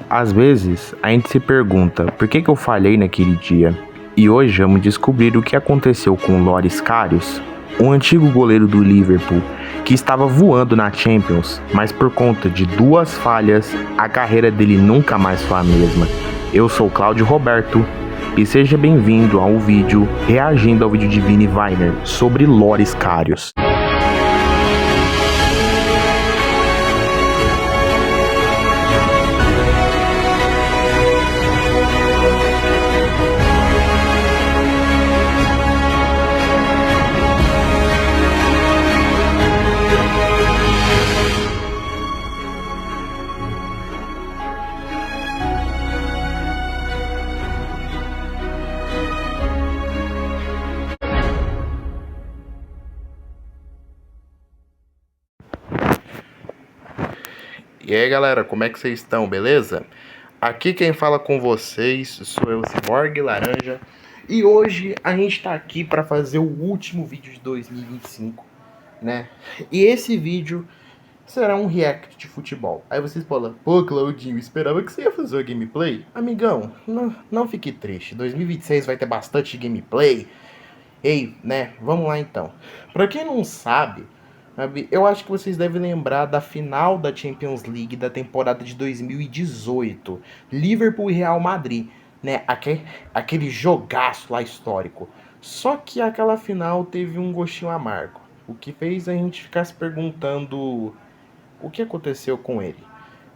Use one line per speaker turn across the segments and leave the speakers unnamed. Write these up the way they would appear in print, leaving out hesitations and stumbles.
Às vezes, a gente se pergunta por que eu falhei naquele dia. E hoje vamos descobrir o que aconteceu com Loris Karius, um antigo goleiro do Liverpool que estava voando na Champions, mas por conta de 2 falhas, a carreira dele nunca mais foi a mesma. Eu sou Cláudio Roberto e seja bem-vindo ao vídeo reagindo ao vídeo de Vini Weiner sobre Loris Karius. E aí galera, como é que vocês estão, beleza? Aqui quem fala com vocês sou eu, Cyborg Laranja. E hoje a gente tá aqui para fazer o último vídeo de 2025, né? E esse vídeo será um react de futebol. Aí vocês falam, pô Claudinho, esperava que você ia fazer o gameplay. Amigão, não fique triste, 2026 vai ter bastante gameplay. Ei, né, vamos lá então. Pra quem não sabe, eu acho que vocês devem lembrar da final da Champions League da temporada de 2018, Liverpool e Real Madrid, né? Aquele jogaço lá histórico. Só que aquela final teve um gostinho amargo, o que fez a gente ficar se perguntando o que aconteceu com ele.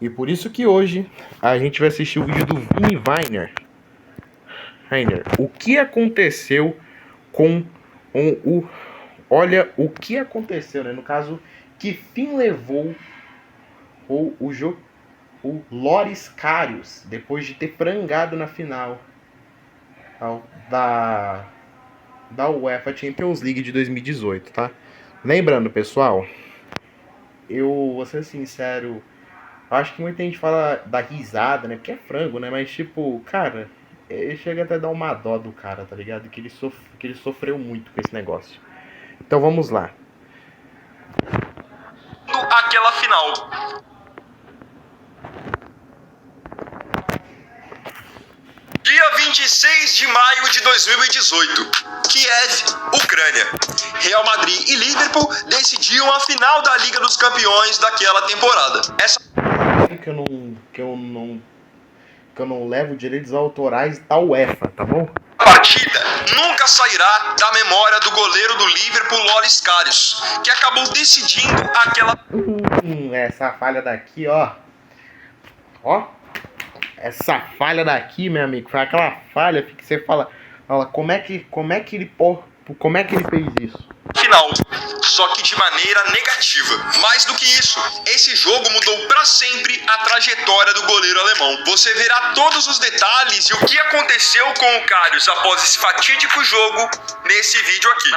E por isso que hoje a gente vai assistir o vídeo do Vini Weiner. O que aconteceu com o... Olha o que aconteceu, né? No caso, que fim levou o Loris Karius depois de ter frangado na final da UEFA Champions League de 2018, tá? Lembrando, pessoal, eu vou ser sincero, acho que muita gente fala da risada, né? Porque é frango, né? Mas, tipo, cara, chega até a dar uma dó do cara, tá ligado? Que ele sofreu muito com esse negócio. Então vamos lá.
Aquela final. Dia 26 de maio de 2018. Kiev, Ucrânia. Real Madrid e Liverpool decidiam a final da Liga dos Campeões daquela temporada.
Que eu não levo direitos autorais da UEFA, tá bom?
A partida nunca sairá da memória do goleiro do Liverpool, Loris Karius, que acabou decidindo aquela...
Essa falha daqui, ó. Essa falha daqui, meu amigo, foi aquela falha que você fala como é que ele fez isso?
Final, só que de maneira negativa. Mais do que isso, esse jogo mudou para sempre a trajetória do goleiro alemão. Você verá todos os detalhes e o que aconteceu com o Karius após esse fatídico jogo nesse vídeo aqui.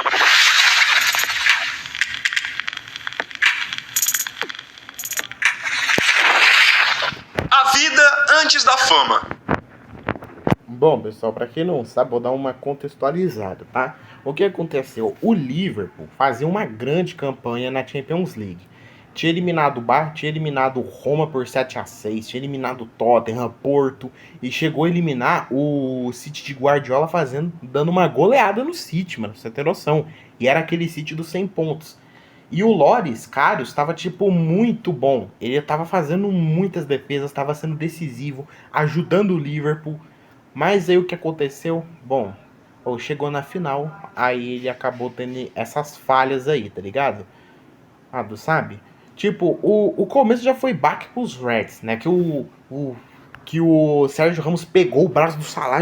A vida antes da fama.
Bom, pessoal, para quem não sabe, vou dar uma contextualizada, tá? O que aconteceu? O Liverpool fazia uma grande campanha na Champions League. Tinha eliminado o Bar, tinha eliminado o Roma por 7-6, tinha eliminado o Tottenham, Porto, e chegou a eliminar o City de Guardiola dando uma goleada no City, mano, pra você ter noção. E era aquele City dos 100 pontos. E o Loris Karius estava, tipo, muito bom. Ele estava fazendo muitas defesas, estava sendo decisivo, ajudando o Liverpool. Mas aí o que aconteceu? Bom, chegou na final, aí ele acabou tendo essas falhas aí, tá ligado? Sabe? Tipo, o começo já foi baque pros Reds, né? Que o Sérgio Ramos pegou o braço do Salah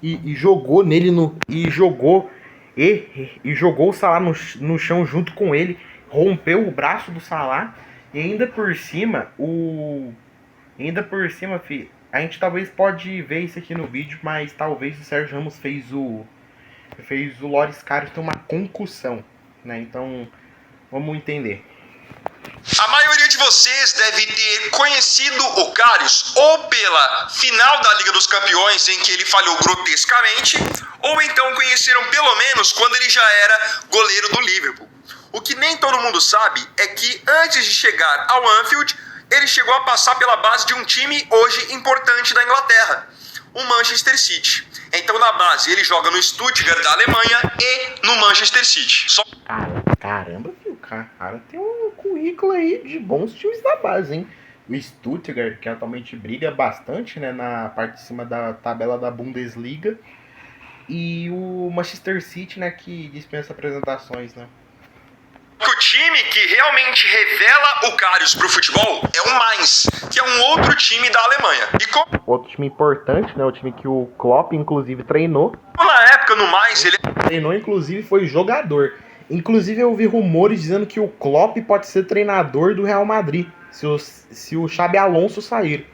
e jogou nele jogou o Salah no chão junto com ele, rompeu o braço do Salah e ainda por cima, filho, a gente talvez pode ver isso aqui no vídeo, mas talvez o Sérgio Ramos fez o Loris Karius ter uma concussão, né? Então, vamos entender.
A maioria de vocês deve ter conhecido o Karius ou pela final da Liga dos Campeões, em que ele falhou grotescamente, ou então conheceram pelo menos quando ele já era goleiro do Liverpool. O que nem todo mundo sabe é que antes de chegar ao Anfield, ele chegou a passar pela base de um time hoje importante da Inglaterra, o Manchester City. Então na base ele joga no Stuttgart da Alemanha e no Manchester City.
Caramba, filho, o cara tem um currículo aí de bons times da base, hein? O Stuttgart, que atualmente briga bastante, né, na parte de cima da tabela da Bundesliga. E o Manchester City, né, que dispensa apresentações, né?
O time que realmente revela o Karius pro futebol é o Mainz, que é um outro time da Alemanha.
Outro time importante, né? O time que o Klopp, inclusive, treinou.
Na época, no Mainz, ele
treinou, inclusive, foi jogador. Inclusive, eu ouvi rumores dizendo que o Klopp pode ser treinador do Real Madrid, se o Xabi Alonso sair.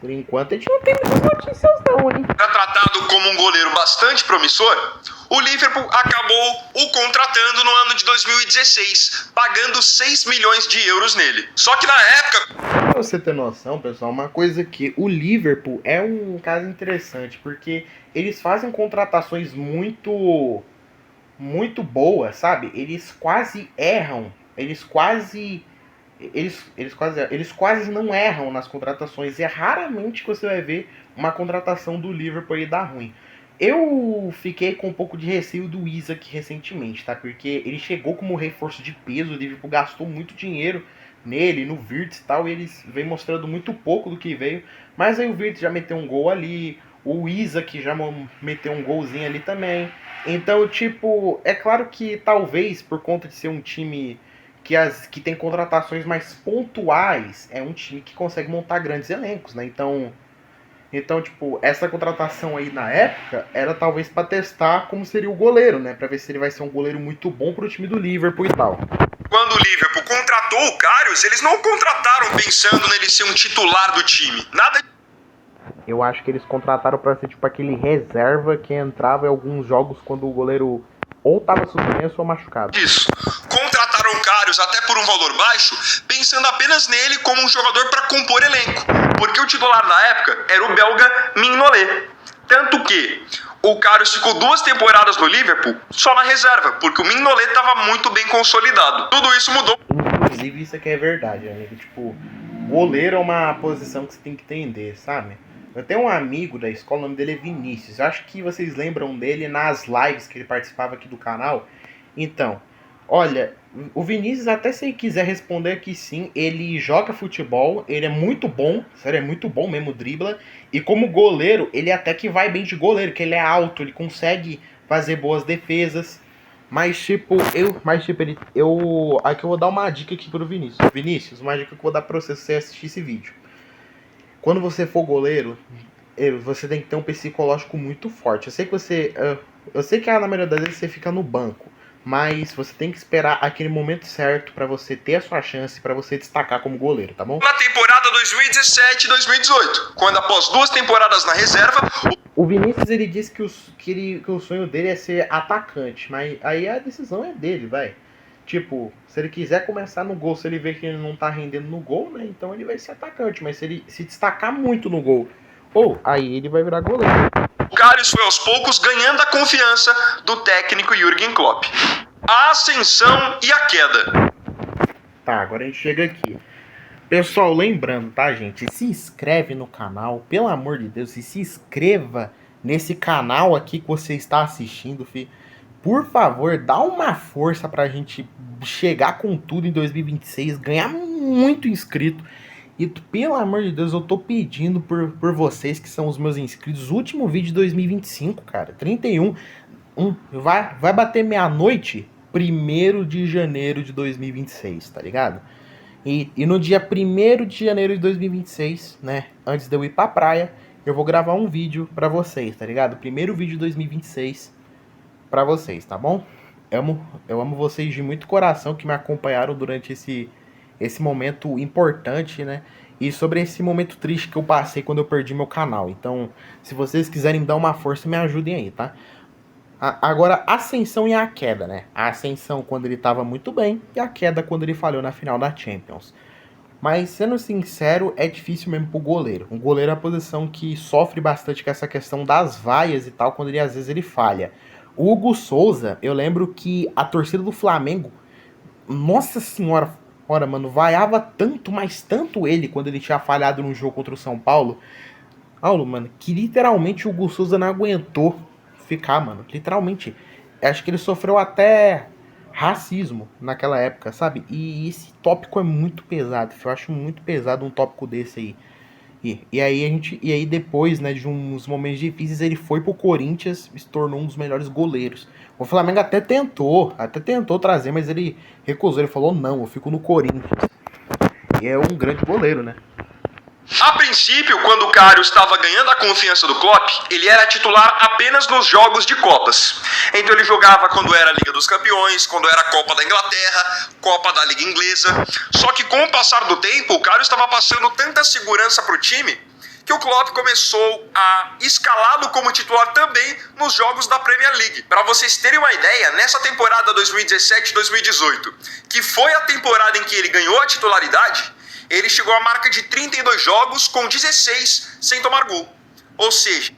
Por enquanto, a gente não tem muitas notícias não, hein?
Era tratado como um goleiro bastante promissor. O Liverpool acabou o contratando no ano de 2016, pagando 6 milhões de euros nele. Só que na época...
Pra você ter noção, pessoal, uma coisa que o Liverpool é um caso interessante, porque eles fazem contratações muito boas, sabe? Eles quase erram, eles quase não erram nas contratações. E é raramente que você vai ver uma contratação do Liverpool aí dar ruim. Eu fiquei com um pouco de receio do Isak recentemente, tá? Porque ele chegou como reforço de peso, o Liverpool gastou muito dinheiro nele, no Wirtz e tal, e eles vem mostrando muito pouco do que veio. Mas aí o Wirtz já meteu um gol ali, o Isak já meteu um golzinho ali também. Então, tipo, é claro que talvez por conta de ser um time que tem contratações mais pontuais, é um time que consegue montar grandes elencos, né? Então, tipo, essa contratação aí na época era talvez para testar como seria o goleiro, né? Para ver se ele vai ser um goleiro muito bom pro time do Liverpool e tal.
Quando o Liverpool contratou o Karius, eles não contrataram pensando nele ser um titular do time. Nada.
Eu acho que eles contrataram para ser tipo aquele reserva que entrava em alguns jogos quando o goleiro ou tava suspenso ou machucado.
Isso. Contrataram o Karius até por um valor baixo, pensando apenas nele como um jogador para compor elenco, porque o titular na época era o belga Mignolet. Tanto que o Karius ficou 2 temporadas no Liverpool só na reserva, porque o Mignolet estava muito bem consolidado. Tudo isso mudou.
Inclusive, isso aqui é verdade, amigo. Tipo, goleiro é uma posição que você tem que entender, sabe? Eu tenho um amigo da escola, o nome dele é Vinícius. Eu acho que vocês lembram dele nas lives que ele participava aqui do canal. Então, olha, o Vinícius, até se ele quiser responder aqui sim, ele joga futebol, ele é muito bom, sério, é muito bom mesmo, dribla. E como goleiro, ele até que vai bem de goleiro, que ele é alto, ele consegue fazer boas defesas. Aqui eu vou dar uma dica aqui pro Vinícius. Vinícius, uma dica que eu vou dar pra você se você assistir esse vídeo. Quando você for goleiro, você tem que ter um psicológico muito forte. Eu sei que na maioria das vezes você fica no banco, mas você tem que esperar aquele momento certo pra você ter a sua chance, pra você destacar como goleiro, tá bom?
Na temporada 2017-2018, quando após 2 temporadas na reserva,
o Vinícius ele disse que o sonho dele é ser atacante, mas aí a decisão é dele, vai. Tipo, se ele quiser começar no gol, se ele ver que ele não tá rendendo no gol, né? Então ele vai ser atacante. Mas se ele se destacar muito no gol, aí ele vai virar goleiro.
O Karius foi aos poucos ganhando a confiança do técnico Jürgen Klopp. A ascensão e a queda.
Tá, agora a gente chega aqui. Pessoal, lembrando, tá, gente? Se inscreve no canal, pelo amor de Deus, e se inscreva nesse canal aqui que você está assistindo, filho. Por favor, dá uma força pra gente chegar com tudo em 2026, ganhar muito inscrito. E pelo amor de Deus, eu tô pedindo por vocês que são os meus inscritos. Último vídeo de 2025, cara, 31. Vai bater meia-noite, 1º de janeiro de 2026, tá ligado? E no dia 1º de janeiro de 2026, né, antes de eu ir pra praia, eu vou gravar um vídeo pra vocês, tá ligado? Primeiro vídeo de 2026 pra vocês, tá bom? Eu amo vocês de muito coração que me acompanharam durante esse momento importante, né? E sobre esse momento triste que eu passei quando eu perdi meu canal. Então, se vocês quiserem dar uma força, me ajudem aí, tá? Agora, a ascensão e a queda, né? A ascensão quando ele tava muito bem e a queda quando ele falhou na final da Champions. Mas, sendo sincero, é difícil mesmo pro goleiro. O goleiro é a posição que sofre bastante com essa questão das vaias e tal, quando às vezes ele falha. O Hugo Souza, eu lembro que a torcida do Flamengo, nossa senhora, Ora, mano, vaiava tanto, mas tanto ele, quando ele tinha falhado num jogo contra o São Paulo. Paulo, mano, que literalmente o Hugo Souza não aguentou ficar, mano. Literalmente. Acho que ele sofreu até racismo naquela época, sabe? E esse tópico é muito pesado. Eu acho muito pesado um tópico desse aí. E aí depois, né, de uns momentos difíceis, ele foi pro Corinthians e se tornou um dos melhores goleiros. O Flamengo até tentou trazer, mas ele recusou. Ele falou: "Não, eu fico no Corinthians". E é um grande goleiro, né?
A princípio, quando o Karius estava ganhando a confiança do Klopp, ele era titular apenas nos jogos de Copas. Então ele jogava quando era a Liga dos Campeões, quando era a Copa da Inglaterra, Copa da Liga Inglesa. Só que com o passar do tempo, o Karius estava passando tanta segurança para o time que o Klopp começou a escalá-lo como titular também nos jogos da Premier League. Para vocês terem uma ideia, nessa temporada 2017-2018, que foi a temporada em que ele ganhou a titularidade, ele chegou à marca de 32 jogos com 16 sem tomar gol. Ou seja,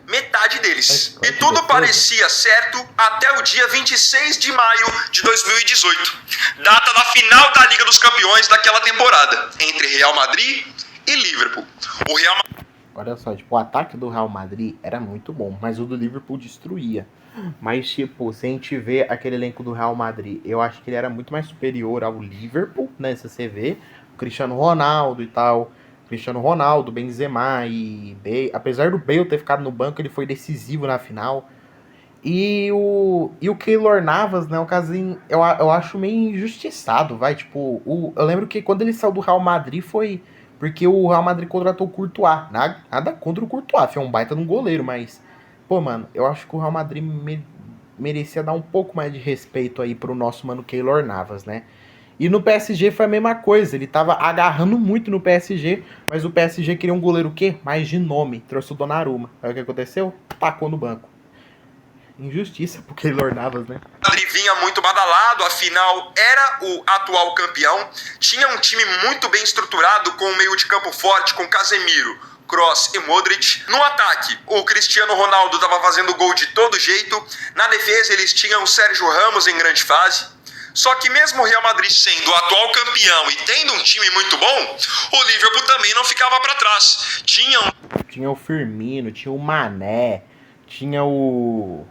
metade deles. E tudo parecia certo até o dia 26 de maio de 2018, data da final da Liga dos Campeões daquela temporada, entre Real Madrid e Liverpool. O Real Madrid...
Olha só, tipo, o ataque do Real Madrid era muito bom, mas o do Liverpool destruía. Mas, tipo, se a gente vê aquele elenco do Real Madrid, eu acho que ele era muito mais superior ao Liverpool, né? Se você vê, o Cristiano Ronaldo e tal. Cristiano Ronaldo, Benzema e Bale. Apesar do Bale ter ficado no banco, ele foi decisivo na final. E o Keylor Navas, né, o casinho, eu acho meio injustiçado, vai. Tipo, eu lembro que quando ele saiu do Real Madrid foi porque o Real Madrid contratou o Courtois. Nada contra o Courtois, foi um baita de um goleiro, mas... Pô, mano, eu acho que o Real Madrid merecia dar um pouco mais de respeito aí pro nosso mano Keylor Navas, né? E no PSG foi a mesma coisa, ele tava agarrando muito no PSG, mas o PSG queria um goleiro o quê? Mais de nome, trouxe o Donnarumma. Aí o que aconteceu? Tacou no banco. Injustiça pro Keylor Navas, né?
O Madrid vinha muito badalado, afinal era o atual campeão, tinha um time muito bem estruturado, com um meio de campo forte, com Casemiro, Kroos e Modric. No ataque, o Cristiano Ronaldo estava fazendo gol de todo jeito. Na defesa, eles tinham o Sérgio Ramos em grande fase. Só que mesmo o Real Madrid sendo o atual campeão e tendo um time muito bom, o Liverpool também não ficava para trás.
Tinha o Firmino, tinha o Mané, tinha o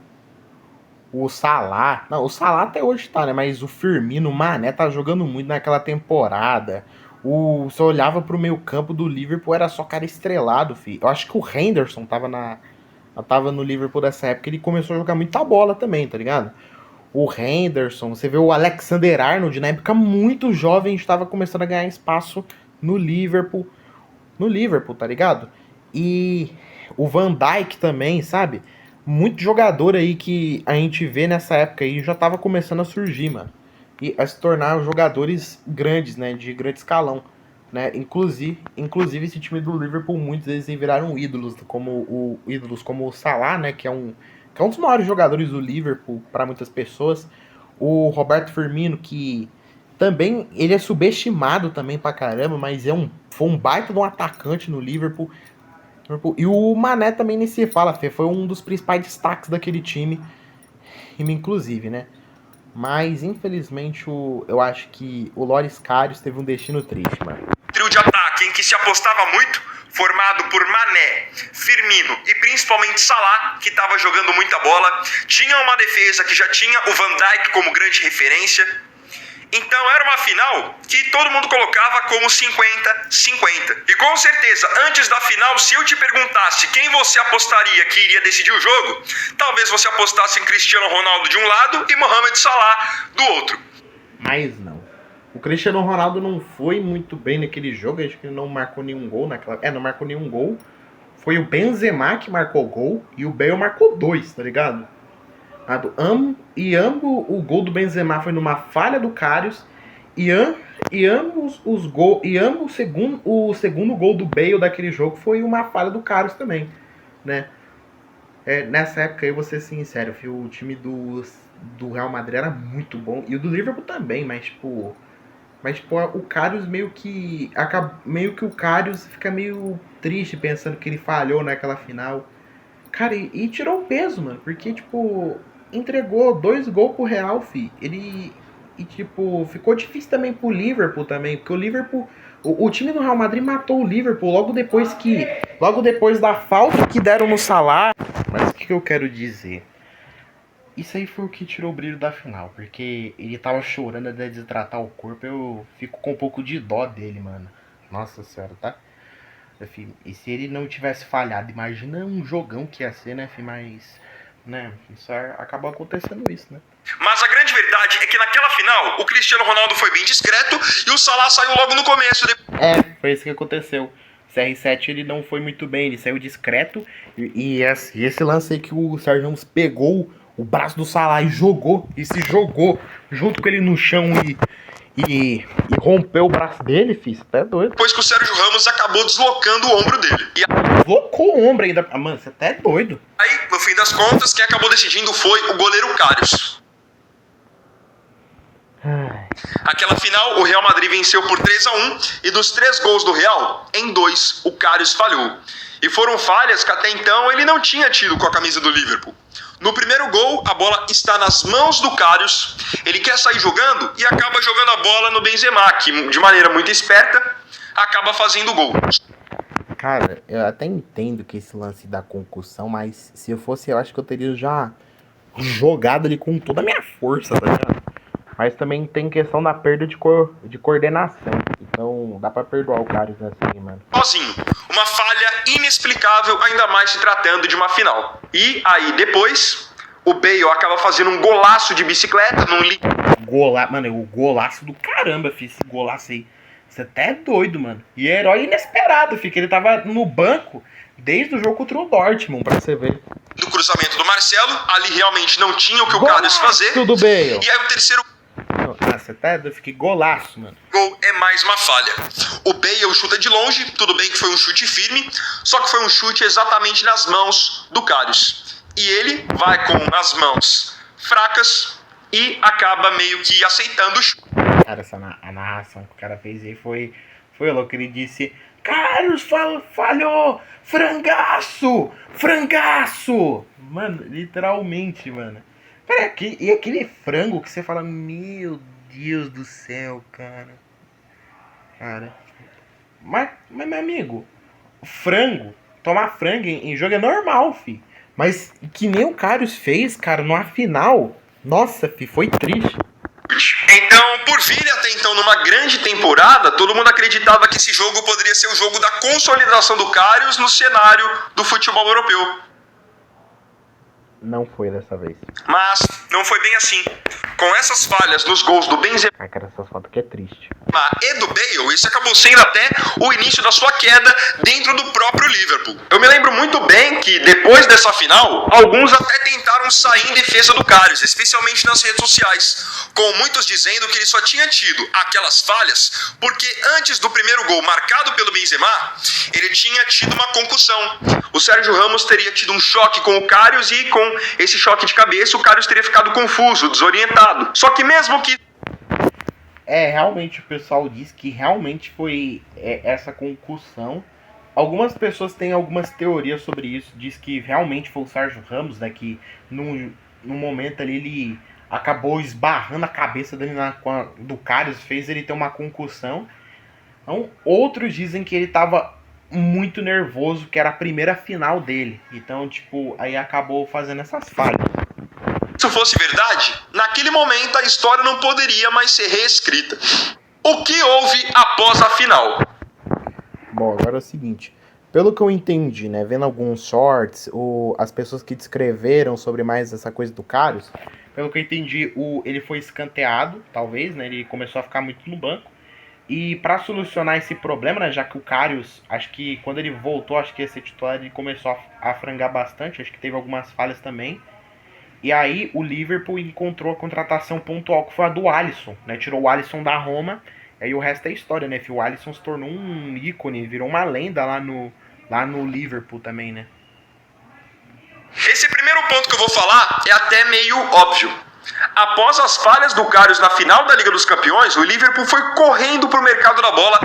Salah. Não, o Salah até hoje tá, né? Mas o Firmino, o Mané tá jogando muito naquela temporada. Você olhava pro meio campo do Liverpool, era só cara estrelado, filho. Eu acho que o Henderson tava no Liverpool dessa época, ele começou a jogar muita bola também, tá ligado? O Henderson, você vê o Alexander-Arnold, na época muito jovem, estava começando a ganhar espaço no Liverpool, tá ligado? E o Van Dijk também, sabe? Muito jogador aí que a gente vê nessa época aí já tava começando a surgir, mano. E a se tornar jogadores grandes, né? De grande escalão, né? Inclusive esse time do Liverpool, muitos deles viraram ídolos, como o Salah, né? Que é um dos maiores jogadores do Liverpool para muitas pessoas. O Roberto Firmino, que também ele é subestimado também pra caramba, mas foi um baita de um atacante no Liverpool. E o Mané também nem se fala, foi um dos principais destaques daquele time, inclusive, né? Mas, infelizmente, eu acho que o Loris Karius teve um destino triste, mano.
Trio de ataque em que se apostava muito, formado por Mané, Firmino e principalmente Salah, que estava jogando muita bola. Tinha uma defesa que já tinha o Van Dijk como grande referência. Então era uma final que todo mundo colocava como 50-50. E com certeza, antes da final, se eu te perguntasse quem você apostaria que iria decidir o jogo, talvez você apostasse em Cristiano Ronaldo de um lado e Mohamed Salah do outro.
Mas não. O Cristiano Ronaldo não foi muito bem naquele jogo, acho que ele não marcou nenhum gol naquela... não marcou nenhum gol. Foi o Benzema que marcou gol e o Bale marcou 2, tá ligado? O gol do Benzema foi numa falha do Karius o segundo gol do Bale daquele jogo foi uma falha do Karius também, né? Nessa época, eu vou ser sincero, o time do Real Madrid era muito bom e o do Liverpool também, mas o Karius meio que o Karius fica meio triste pensando que ele falhou naquela final. Cara, e tirou um peso, mano, porque, entregou 2 gols pro Real, fi. E, tipo, ficou difícil também pro Liverpool também, porque o Liverpool... O time do Real Madrid matou o Liverpool logo depois da falta que deram no Salah. Mas o que eu quero dizer? Isso aí foi o que tirou o brilho da final, porque ele tava chorando de desidratar o corpo, eu fico com um pouco de dó dele, mano. Nossa senhora, tá? Enfim, e se ele não tivesse falhado, imagina um jogão que ia ser, né, filho? Mas, né, isso acabou acontecendo isso, né?
Mas a grande verdade é que naquela final, o Cristiano Ronaldo foi bem discreto e o Salah saiu logo no começo.
Foi isso que aconteceu. O CR7 ele não foi muito bem, ele saiu discreto. E esse lance aí que o Sérgio Ramos pegou o braço do Salah e se jogou junto com ele no chão e rompeu o braço dele, filho. Você tá doido.
Depois que o Sérgio Ramos acabou deslocando o ombro dele. E
Deslocou o ombro ainda. Mano, você tá doido.
aí, no fim das contas, quem acabou decidindo foi o goleiro Karius. Aquela final, o Real Madrid venceu por 3-1 e dos 3 gols do Real, em 2 o Karius falhou. E foram falhas que até então ele não tinha tido com a camisa do Liverpool. No primeiro gol, a bola está nas mãos do Karius, ele quer sair jogando e acaba jogando a bola no Benzema, que de maneira muito esperta, acaba fazendo o gol.
Cara, eu até entendo que esse lance da concussão, mas se eu fosse, eu acho que eu teria já jogado ali com toda a minha força, tá ligado? Mas também tem questão da perda de coordenação. Então dá pra perdoar o Karius assim, mano.
Sozinho. Uma falha inexplicável, ainda mais se tratando de uma final. E aí depois, o Bale acaba fazendo um golaço de bicicleta num
Mano, o golaço do caramba, filho. Esse golaço aí. Você até é doido, mano. E herói inesperado, filho. Que ele tava no banco desde o jogo contra o Dortmund, pra você ver.
Do cruzamento do Marcelo, ali realmente não tinha o que o Karius fazer.
Tudo bem.
E aí o terceiro
você tá doido? Eu fiquei golaço, mano.
gol é mais uma falha. O Bale chuta de longe, tudo bem que foi um chute firme, só que foi um chute exatamente nas mãos do Karius. E ele vai com as mãos fracas e acaba meio que aceitando o chute.
Cara, a narração que o cara fez aí foi louco. Ele disse: Karius falhou! Frangaço! Frangaço! Mano, literalmente, mano. Cara, e aquele frango que você fala: meu Deus do céu, cara. Cara. Mas meu amigo, frango, tomar frango em jogo é normal, fi. Mas que nem o Karius fez, cara, numa final. Nossa, fi, foi triste.
Então, por vir até então numa grande temporada, todo mundo acreditava que esse jogo poderia ser o jogo da consolidação do Karius no cenário do futebol europeu.
Não foi dessa vez.
Mas não foi bem assim. Com essas falhas nos gols do Benzema
Ai, cara, essas fotos aqui é triste.
e do Bale, isso acabou sendo até o início da sua queda dentro do próprio Liverpool. Eu me lembro muito bem que depois dessa final, alguns até tentaram sair em defesa do Karius, especialmente nas redes sociais, com muitos dizendo que ele só tinha tido aquelas falhas porque antes do primeiro gol marcado pelo Benzema, ele tinha tido uma concussão. O Sérgio Ramos teria tido um choque com o Karius e com esse choque de cabeça o Karius teria ficado confuso, desorientado. Só que mesmo que
realmente o pessoal diz que realmente foi essa concussão. Algumas pessoas têm algumas teorias sobre isso. Diz que realmente foi o Sérgio Ramos, né? Que no momento ali ele acabou esbarrando a cabeça dele do Karius, fez ele ter uma concussão. Então, outros dizem que ele tava muito nervoso, que era a primeira final dele. Então, tipo, aí acabou fazendo essas falhas.
Se fosse verdade, naquele momento a história não poderia mais ser reescrita. O que houve após a final?
Bom, agora é o seguinte. Pelo que eu entendi, né, vendo alguns shorts, as pessoas que descreveram sobre mais essa coisa do Karius, pelo que eu entendi, ele foi escanteado, talvez, né, ele começou a ficar muito no banco. E para solucionar esse problema, né, já que o Karius, acho que quando ele voltou, acho que ia ser titular, ele começou a frangar bastante, acho que teve algumas falhas também. E aí o Liverpool encontrou a contratação pontual, que foi a do Alisson, né? Tirou o Alisson da Roma, e aí o resto é história, né? O Alisson se tornou um ícone, virou uma lenda lá no Liverpool também, né?
Esse primeiro ponto que eu vou falar é até meio óbvio. Após as falhas do Karius na final da Liga dos Campeões, o Liverpool foi correndo pro mercado da bola.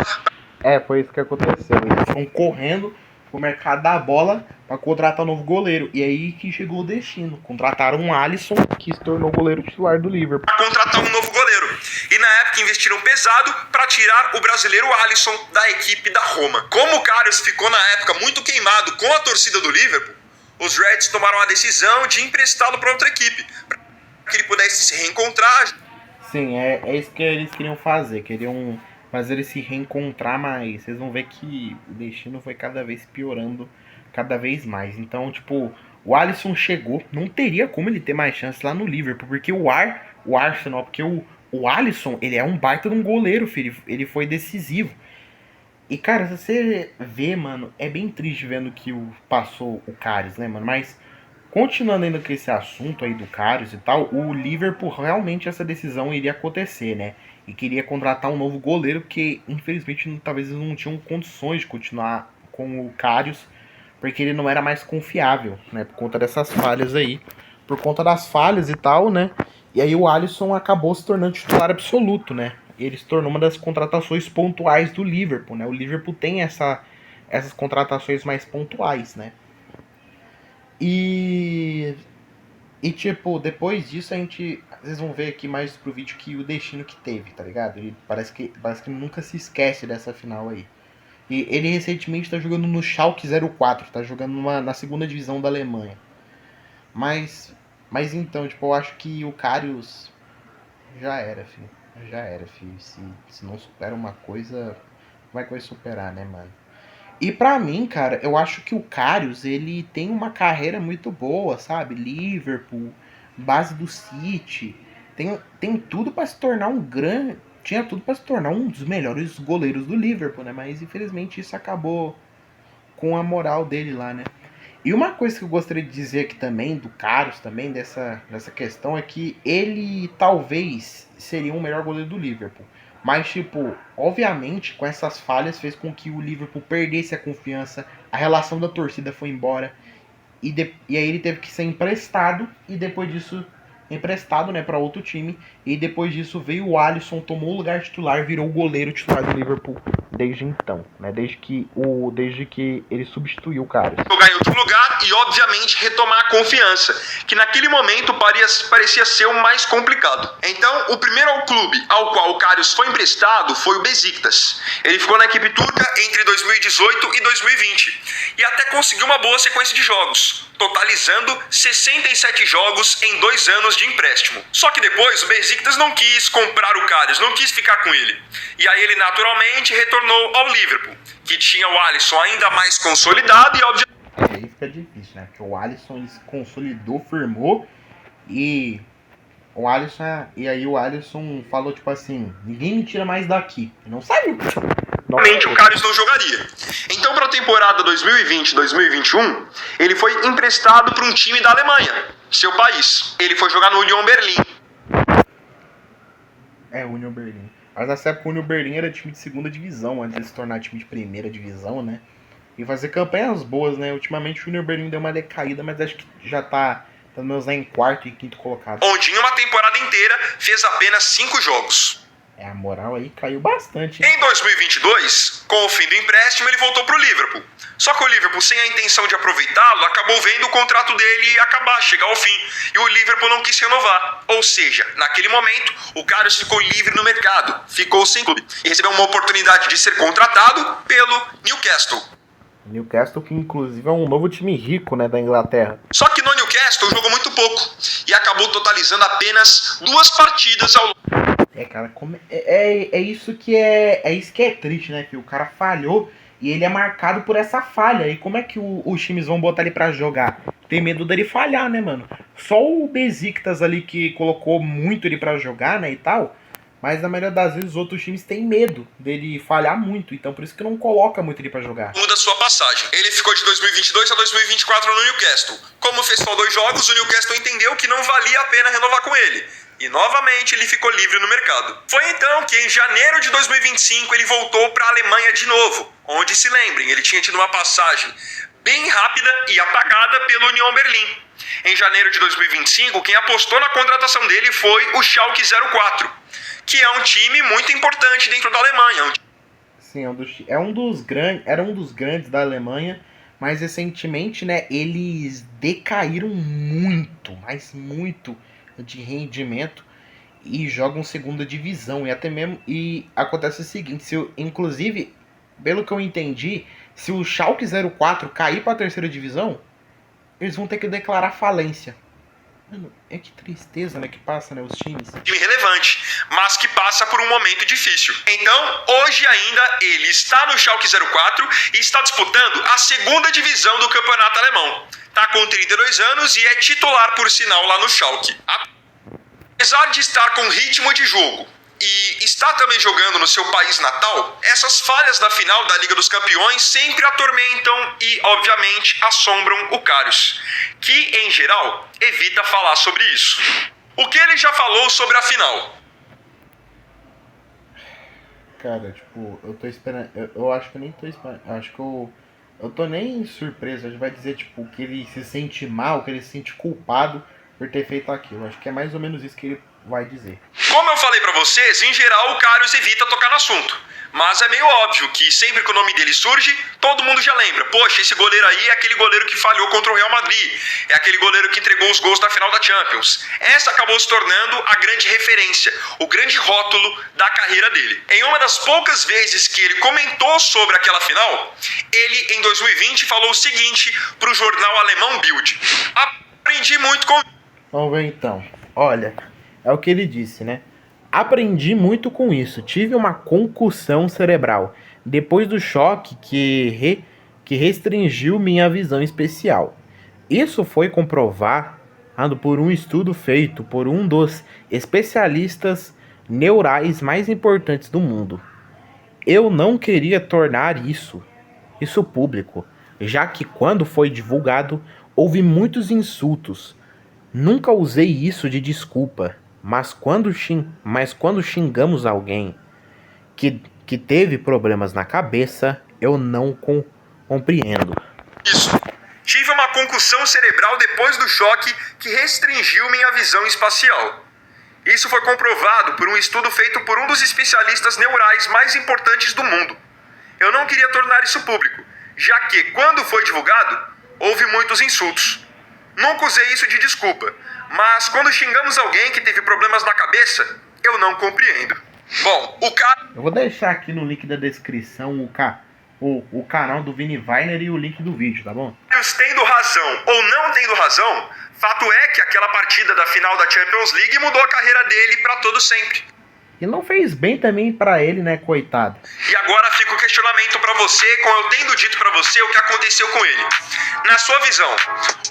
Foi isso que aconteceu. Eles foram correndo pro mercado da bola para contratar um novo goleiro. E aí que chegou o destino. Contrataram um Alisson, que se tornou goleiro titular do Liverpool.
Para contratar um novo goleiro. e na época investiram pesado para tirar o brasileiro Alisson da equipe da Roma. Como o Karius ficou na época muito queimado com a torcida do Liverpool, os Reds tomaram a decisão de emprestá-lo para outra equipe, para que ele pudesse se reencontrar.
Sim, é isso que eles queriam fazer. Queriam fazer ele se reencontrar, mas vocês vão ver que o destino foi cada vez piorando, cada vez mais. Então, tipo, o Alisson chegou, não teria como ele ter mais chance lá no Liverpool, porque o Arsenal, porque o Alisson, ele é um baita de um goleiro, filho. Ele foi decisivo. E, cara, se você vê, mano, é bem triste vendo que passou o Karius, né, mano? Mas, continuando ainda com esse assunto aí do Karius e tal, o Liverpool realmente essa decisão iria acontecer, né? E queria contratar um novo goleiro, porque, infelizmente, talvez eles não tinham condições de continuar com o Karius, porque ele não era mais confiável, né? Por conta dessas falhas aí. Por conta das falhas e tal, né? E aí o Alisson acabou se tornando titular absoluto, né? Ele se tornou uma das contratações pontuais do Liverpool, né? O Liverpool tem essas contratações mais pontuais, né? E tipo, depois disso vocês vão ver aqui mais pro vídeo que o destino que teve, tá ligado? Ele parece que nunca se esquece dessa final aí. E ele recentemente tá jogando no Schalke 04, tá jogando na segunda divisão da Alemanha. Mas então, tipo, eu acho que o Karius já era, filho. Já era, filho. Se não supera uma coisa, como é que vai superar, né, mano? E pra mim, cara, eu acho que o Karius, ele tem uma carreira muito boa, sabe? Liverpool, base do City. Tem tudo pra se tornar um grande... Tinha tudo pra se tornar um dos melhores goleiros do Liverpool, né? Mas infelizmente isso acabou com a moral dele lá, né? E uma coisa que eu gostaria de dizer aqui também, do Karius também, dessa questão, é que ele talvez seria o melhor goleiro do Liverpool. Mas, tipo, obviamente, com essas falhas fez com que o Liverpool perdesse a confiança, a relação da torcida foi embora, e aí ele teve que ser emprestado, e depois disso, emprestado, né, para outro time, e depois disso veio o Alisson, tomou o lugar titular, virou o goleiro titular do Liverpool desde então, né, desde que ele substituiu o Karius.
Jogar em outro lugar e, obviamente, retomar a confiança, que naquele momento parecia ser o mais complicado. Então, o primeiro clube ao qual o Karius foi emprestado foi o Besiktas. Ele ficou na equipe turca entre 2018 e 2020 e até conseguiu uma boa sequência de jogos, totalizando 67 jogos em 2 anos de empréstimo. Só que depois o Besiktas não quis comprar o Karius, não quis ficar com ele. E aí ele naturalmente retornou ao Liverpool, que tinha o Alisson ainda mais consolidado e obviamente...
Aí fica difícil, né? Porque o Alisson ele se consolidou, firmou e aí o Alisson falou tipo assim, ninguém me tira mais daqui. Não sabe?
Realmente o Karius não jogaria. Então, para a temporada 2020-2021, ele foi emprestado para um time da Alemanha, seu país. Ele foi jogar no Union Berlin.
Union Berlin. Mas nessa época o Union Berlin era time de segunda divisão, antes de se tornar time de primeira divisão, né? E fazer campanhas boas, né? Ultimamente o Union Berlin deu uma decaída, mas acho que já tá pelo menos em quarto e quinto colocado.
Onde em uma temporada inteira fez apenas 5 jogos.
A moral aí caiu bastante, hein?
Em 2022, com o fim do empréstimo, ele voltou pro Liverpool. Só que o Liverpool, sem a intenção de aproveitá-lo, acabou vendo o contrato dele acabar, chegar ao fim. E o Liverpool não quis renovar. Ou seja, naquele momento, o Karius ficou livre no mercado, ficou sem clube. E recebeu uma oportunidade de ser contratado pelo Newcastle.
Newcastle, que inclusive é um novo time rico, né, da Inglaterra.
Só que no Newcastle jogou muito pouco e acabou totalizando apenas 2 partidas ao longo.
Cara, é isso que é triste, né, que o cara falhou e ele é marcado por essa falha. E como é que os times vão botar ele pra jogar? Tem medo dele falhar, né, mano? Só o Besiktas ali que colocou muito ele pra jogar, né, e tal. Mas na maioria das vezes os outros times têm medo dele falhar muito. Então por isso que não coloca muito ele pra jogar.
Da sua passagem. Ele ficou de 2022 a 2024 no Newcastle. Como fez só 2 jogos, o Newcastle entendeu que não valia a pena renovar com ele. E novamente ele ficou livre no mercado. Foi então que em janeiro de 2025 ele voltou para a Alemanha de novo. Onde, se lembrem, ele tinha tido uma passagem bem rápida e apagada pelo Union Berlin. Em janeiro de 2025, quem apostou na contratação dele foi o Schalke 04, que é um time muito importante dentro da Alemanha.
Sim, era um dos grandes da Alemanha, mas recentemente, né, eles decaíram muito, mas muito de rendimento. e jogam segunda divisão. E até mesmo. E acontece o seguinte, inclusive, pelo que eu entendi, se o Schalke 04 cair para a terceira divisão, eles vão ter que declarar falência. Mano, é que tristeza, né, que passa, né, os times.
Time relevante, mas que passa por um momento difícil. Então, hoje ainda ele está no Schalke 04 e está disputando a segunda divisão do campeonato alemão. Tá com 32 anos e é titular, por sinal, lá no Schalke. Apesar de estar com ritmo de jogo e está também jogando no seu país natal, essas falhas da final da Liga dos Campeões sempre atormentam e, obviamente, assombram o Karius, que, em geral, evita falar sobre isso. O que ele já falou sobre a final?
Cara, tipo, eu tô esperando. Eu acho que eu nem tô esperando. Acho que eu tô nem surpreso. A gente vai dizer, tipo, que ele se sente mal, que ele se sente culpado por ter feito aquilo. Acho que é mais ou menos isso que ele vai dizer.
Como eu falei pra vocês, em geral o Karius evita tocar no assunto. Mas é meio óbvio que sempre que o nome dele surge, todo mundo já lembra. Poxa, esse goleiro aí é aquele goleiro que falhou contra o Real Madrid. É aquele goleiro que entregou os gols da final da Champions. Essa acabou se tornando a grande referência, o grande rótulo da carreira dele. Em uma das poucas vezes que ele comentou sobre aquela final, ele, em 2020, falou o seguinte pro jornal alemão Bild. Aprendi muito com...
Vamos ver então. Olha, é o que ele disse, né? Aprendi muito com isso. Tive uma concussão cerebral depois do choque que restringiu minha visão especial. Isso foi comprovado por um estudo feito por um dos especialistas neurais mais importantes do mundo. Eu não queria tornar isso público, já que quando foi divulgado houve muitos insultos. Nunca usei isso de desculpa. Mas quando xingamos alguém que teve problemas na cabeça, eu não compreendo.
Isso. Tive uma concussão cerebral depois do choque que restringiu minha visão espacial. Isso foi comprovado por um estudo feito por um dos especialistas neurais mais importantes do mundo. Eu não queria tornar isso público, já que, quando foi divulgado, houve muitos insultos. Nunca usei isso de desculpa. Mas quando xingamos alguém que teve problemas na cabeça, eu não compreendo. Bom, o cara...
Eu vou deixar aqui no link da descrição o canal do Vini Weiner e o link do vídeo, tá bom?
Tendo razão ou não tendo razão, fato é que aquela partida da final da Champions League mudou a carreira dele pra todo sempre.
E não fez bem também pra ele, né, coitado.
E agora fica o questionamento pra você, com eu tendo dito pra você o que aconteceu com ele. Na sua visão,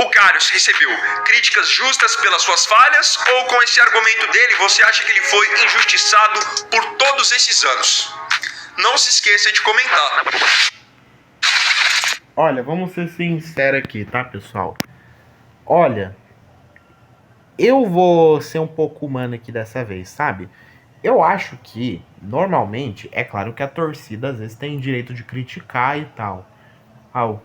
o Karius recebeu críticas justas pelas suas falhas, ou com esse argumento dele você acha que ele foi injustiçado por todos esses anos? Não se esqueça de comentar.
Olha, vamos ser sinceros aqui, tá, pessoal? Olha, eu vou ser um pouco humano aqui dessa vez, sabe? Eu acho que, normalmente, é claro que a torcida às vezes tem direito de criticar e tal.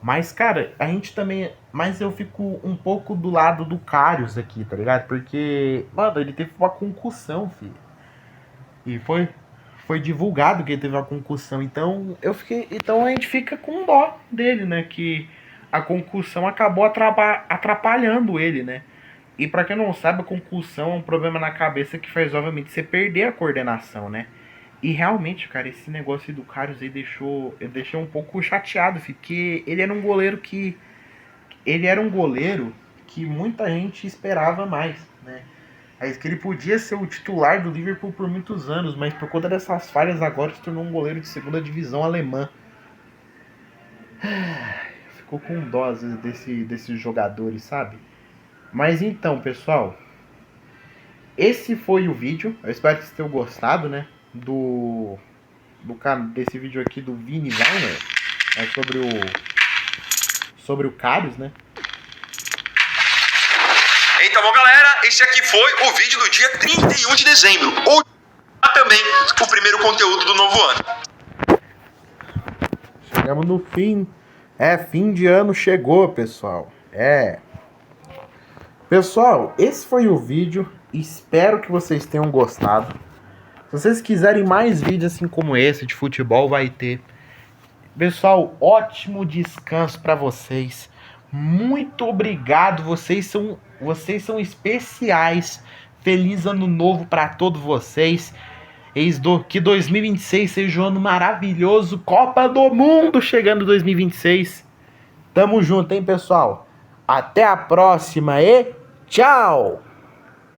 Mas, cara, a gente também... Mas eu fico um pouco do lado do Karius aqui, tá ligado? Porque, mano, ele teve uma concussão, filho. E foi divulgado que ele teve uma concussão. Então, então a gente fica com dó dele, né? Que a concussão acabou atrapalhando ele, né? E pra quem não sabe, a concussão é um problema na cabeça que faz, obviamente, você perder a coordenação, né? E realmente, cara, esse negócio aí do Karius aí deixou um pouco chateado, porque ele era um goleiro que... Ele era um goleiro que muita gente esperava mais, né? É que ele podia ser o titular do Liverpool por muitos anos, mas por conta dessas falhas agora se tornou um goleiro de segunda divisão alemã. Ficou com dó às vezes desses jogadores, sabe? Mas então, pessoal, esse foi o vídeo. Eu espero que vocês tenham gostado, né? Desse vídeo aqui do Vini Weiner, né, sobre o Karius, né?
Então, bom, galera, esse aqui foi o vídeo do dia 31 de dezembro, ou também o primeiro conteúdo do novo ano.
Chegamos no fim. Fim de ano chegou, pessoal. Pessoal, esse foi o vídeo. Espero que vocês tenham gostado. Se vocês quiserem mais vídeos assim como esse de futebol, vai ter. Pessoal, ótimo descanso para vocês. Muito obrigado. Vocês são especiais. Feliz ano novo para todos vocês. Que 2026 seja um ano maravilhoso. Copa do Mundo chegando 2026. Tamo junto, hein, pessoal? Até a próxima e tchau!